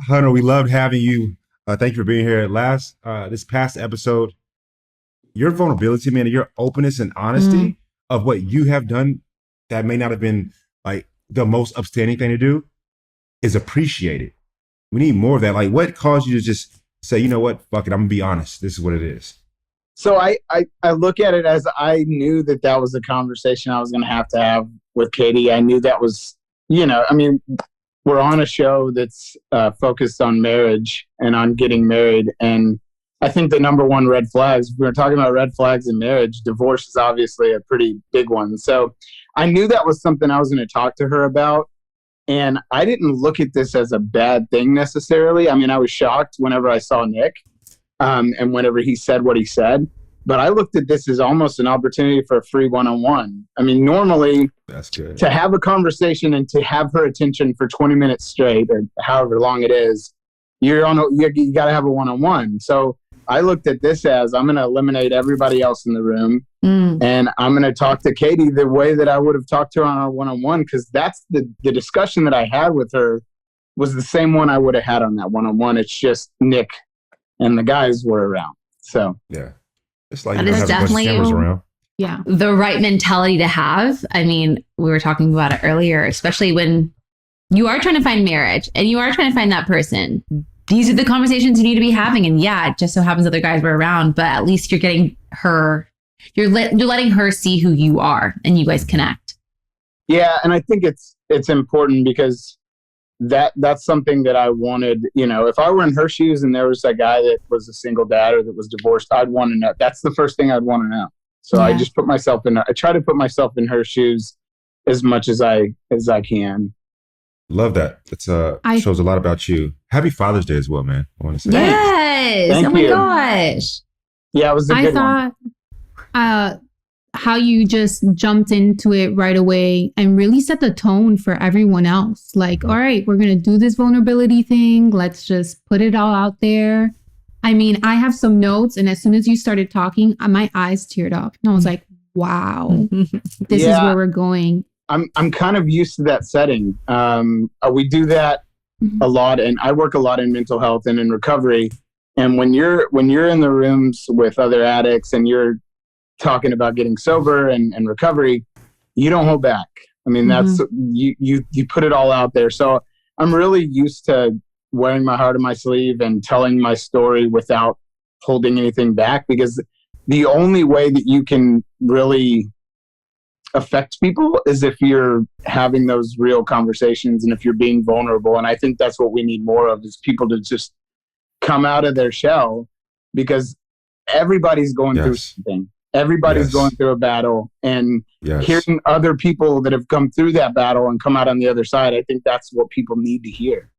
Hunter, we loved having you. Thank you for being here. This past episode, your vulnerability, man, and your openness and honesty of what you have done that may not have been like the most upstanding thing to do is appreciated. We need more of that. Like, what caused you to just say, you know what, fuck it, I'm gonna be honest. This is what it is. So I look at it as I knew that was a conversation I was going to have with Katie. I knew that was, I mean, we're on a show that's focused on marriage and on getting married. And I think the number one red flags, if we were talking about red flags in marriage, divorce is obviously a pretty big one. So I knew that was something I was going to talk to her about. And I didn't look at this as a bad thing necessarily. I mean, I was shocked whenever I saw Nick. And whenever he said what he said, but I looked at this as almost an opportunity for a free one-on-one. I mean, normally that's good to have a conversation and to have her attention for 20 minutes straight or however long it is, you got to have a one-on-one. So I looked at this as I'm going to eliminate everybody else in the room and I'm going to talk to Katie the way that I would have talked to her on our one-on-one, because that's the discussion that I had with her was the same one I would have had on that one-on-one. It's just Nick and the guys were around. So yeah, it's like that you don't is have a bunch of cameras around. Yeah, the right mentality to have. I mean, we were talking about it earlier, especially when you are trying to find marriage and you are trying to find that person. These are the conversations you need to be having. And yeah, it just so happens other guys were around, but at least you're getting her. You're letting her see who you are, and you guys connect. Yeah, and I think it's important because that's something that I wanted, if I were in her shoes and there was a guy that was a single dad or that was divorced, I'd want to know. That's the first thing I'd want to know. So I just I try to put myself in her shoes as much as I can. Love that. It shows a lot about you. Happy Father's Day as well, man. I want to say. Yes. Thank oh my you. gosh. Yeah, it was a good one. I thought how you just jumped into it right away and really set the tone for everyone else. Like, all right, we're going to do this vulnerability thing. Let's just put it all out there. I mean, I have some notes, and as soon as you started talking, my eyes teared up. And I was like, wow, this is where we're going. I'm kind of used to that setting. We do that a lot, and I work a lot in mental health and in recovery. And when you're in the rooms with other addicts and you're talking about getting sober and recovery, you don't hold back. I mean, that's you put it all out there. So I'm really used to wearing my heart on my sleeve and telling my story without holding anything back, because the only way that you can really affect people is if you're having those real conversations and if you're being vulnerable. And I think that's what we need more of, is people to just come out of their shell, because everybody's going through something. Everybody's going through a battle, and hearing other people that have come through that battle and come out on the other side, I think that's what people need to hear.